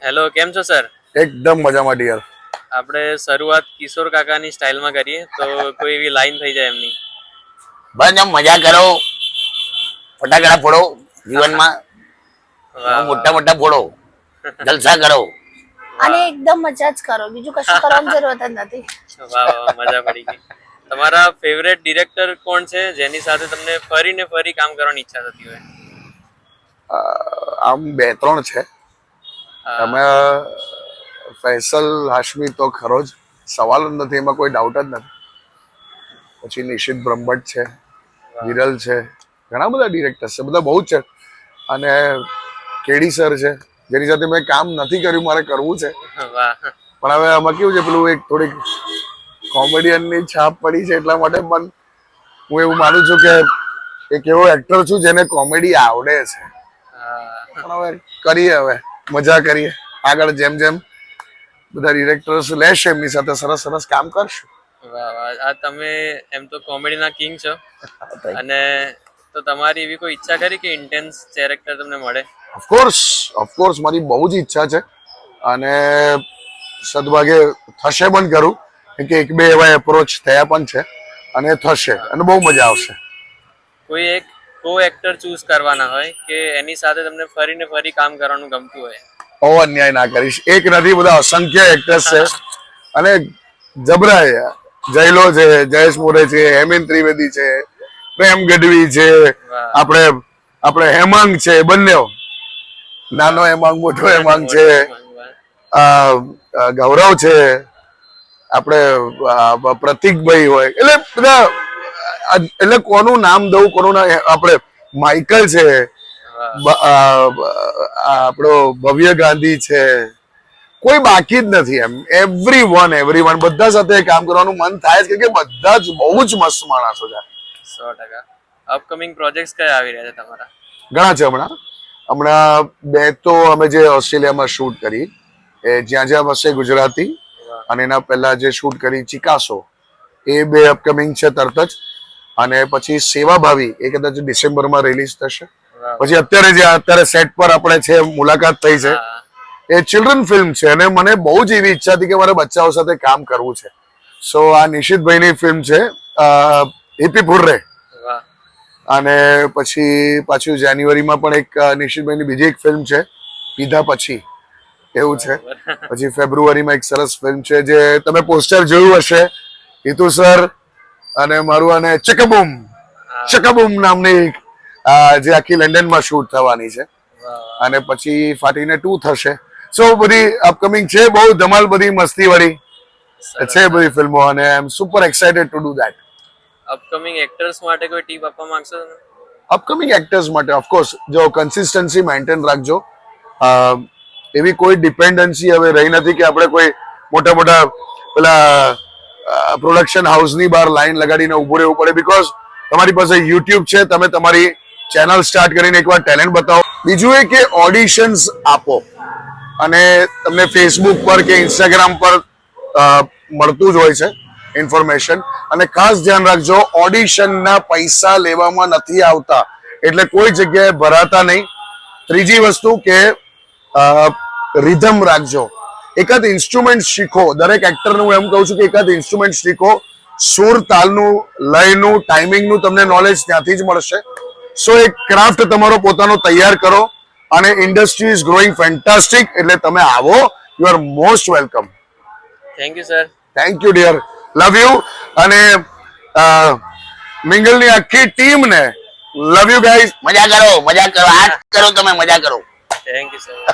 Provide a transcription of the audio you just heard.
Hello, કેમ છો sir? એકદમ મજામાં ડિયર. આપણે શરૂઆત કિશોર કાકાની સ્ટાઇલમાં કરીએ તો કોઈ એવી લાઈન થઈ જાય એમની. બસ આમ મજા કરો, ફટાકડા ફોડો, જીવનમાં વાહ મોટા મોટા ફોડો, જલસા કરો. અને એકદમ મજા જ કરો, બીજું કશું કરવાની જરૂરત જ નથી. વાહ વાહ, મજા પડી ગઈ. તમારા ફેવરેટ ડિરેક્ટર કોણ છે જેની સાથે તમને ફરીને ફરી કામ કરવાની ઈચ્છા થતી હોય? આમ બે ત્રણ છે. હા, તમે ફૈસલ હાશમી તો ખરો જ, સવાલ જ નથી, એમાં કોઈ ડાઉટ જ નથી. પછી નિશિત બ્રહ્મભટ્ટ છે, વિરલ છે, ઘણા બધા ડિરેક્ટર્સ છે, બધા બહુ જ છે. અને કેડી સર છે, જેની સાથે મેં કામ નથી કર્યું, મારે કરવું છે. વાહ. પણ હવે આમાં કેવું છે, પેલું એક થોડીક કોમેડિયનની છાપ પડી છે, એટલા માટે પણ હું એવું માનું છું કે એક એવો એક્ટર છું જેને કોમેડી આવડે છે. હા, પણ હવે કરીએ, હવે મજા કરીએ, આગળ જેમ જેમ બધા ડિરેક્ટર્સ લેશે એમની સાથે સરસ સરસ કામ કરશું. વાહ વાહ. આ તમે એમ તો કોમેડીના કિંગ છો, અને તો તમારી એવી કોઈ ઈચ્છા ખરી કે ઇન્ટેન્સ કેરેક્ટર તમને મળે? ઓફકોર્સ મારી બહુ જ ઈચ્છા છે, અને સદભાગે થશે પણ ખરું, કેમ કે એક બે એવા એપ્રોચ થયા પણ છે, અને થશે, અને બહુ મજા આવશે. કોઈ એક કો એક્ટર ચૂઝ કરવાના હોય કે એની સાથે તમને ફરીને ફરી કામ કરવાનું ગમતું હોય? બહુ અન્યાય ના કરીશ, એક નથી, બધા અસંખ્ય એક્ટર્સ છે, અને જબરા જયલો છે, જયેશ મોરે છે, હેમેન ત્રિવેદી છે, પ્રેમ ગઢવી છે, વાહ. આપણે આપણે હેમાંગ છે, બંને નાનો હેમાંગ મોટો હેમાંગ છે, ગૌરવ છે, આપણે પ્રતિકભાઈ હોય, એટલે બધા, એટલે કોનું નામ દઉં કોનું નામ, આપણે માઇકલ છે, આપણો ભવ્ય ગાંધી છે, કોઈ બાકી જ નથી. એમ એવરી વન બધા સાથે કામ કરવાનું મન થાય છે, કે બધા જ બહુ જ મસ્ત માણસો છે. 100%. અપકમિંગ પ્રોજેક્ટ્સ કયા આવી રહ્યા છે તમારા? ઘણા છે. હમણાં બે તો અમે જે ઓસ્ટ્રેલિયામાં શૂટ કરી, એ જ્યાં જ્યાં વસે ગુજરાતી, અને એના પહેલા જે શૂટ કરી ચિકાસો, એ બે અપકમિંગ છે તરત જ. અને પછી સેવાભાવી, એ કદાચ ડિસેમ્બરમાં રિલીઝ થશે. પછી અત્યારે સેટ પર આપણે છે, મુલાકાત થઈ છે, એ ચિલ્ડ્રન ફિલ્મ છે, અને મને બહુ જ એવી ઈચ્છા હતી કે મારે બચ્ચાઓ સાથે કામ કરવું છે. સો આ નિશિતભાઈની ફિલ્મ છે, હિપી ફુર્રે. અને પછી પાછું જાન્યુઆરીમાં પણ એક નિશિતભાઈની બીજી એક ફિલ્મ છે, પીધા પછી, એવું છે. પછી ફેબ્રુઆરીમાં એક સરસ ફિલ્મ છે, જે તમે પોસ્ટર જોયું હશે, હિતુ સર અને મારું, અને ચકબૂમ નામની, જે આખી લંડનમાં શૂટ થવાની છે, અને પછી ફાટીને 2 થશે. સો બધી અપકમિંગ છે, બહુ ધમાલ, બધી મસ્તી વાળી છે બધી ફિલ્મો, અને I am super excited to do that. Upcoming actors માટે કોઈ ટીપ આપવા માંગશો તમે? અપકમિંગ એક્ટર્સ માટે ઓફકોર્સ જો કન્સિસ્ટન્સી મેન્ટેન રાખજો. એવી કોઈ ડિપેન્ડન્સી હવે રહી નથી કે આપણે કોઈ મોટા મોટા પેલા પ્રોડક્શન હાઉસની બહાર લાઈન લગાડીને ઉભું રહેવું પડે, બીકોઝ તમારી પાસે યુટ્યુબ છે, તમે તમારી ચેનલ સ્ટાર્ટ કરીને એકવાર ટેલેન્ટ બતાવો. બીજું એ કે ઓડિશન્સ આપો, અને તમને ફેસબુક પર કે ઇન્સ્ટાગ્રામ પર મળતું જ હોય છે ઇન્ફોર્મેશન. અને ખાસ ધ્યાન રાખજો, ઓડિશનના પૈસા લેવામાં નથી આવતા, એટલે કોઈ જગ્યાએ ભરાતા નહીં. ત્રીજી વસ્તુ કે રિધમ રાખજો, એકાદ ઇન્સ્ટ્રુમેન્ટ શીખો. દરેક એક્ટરને હું એમ કહું છું કે એકાદ ઇન્સ્ટ્રુમેન્ટ શીખો. સુર, તાલનું, લયનું, ટાઈમિંગનું તમને નોલેજ ત્યાંથી જ મળશે. સો એક ક્રાફ્ટ તમારો પોતાનો તૈયાર કરો, અને ઇન્ડસ્ટ્રી ઇઝ ગ્રોઈંગ ફેન્ટાસ્ટિક, એટલે તમે આવો, you are most welcome. Thank you sir. Thank you dear, love you. અને મિંગલની આખી ટીમને લવ યુ ગાઈઝ. મજા કરો, આ કરો, તમે મજા કરો. Thank you so much.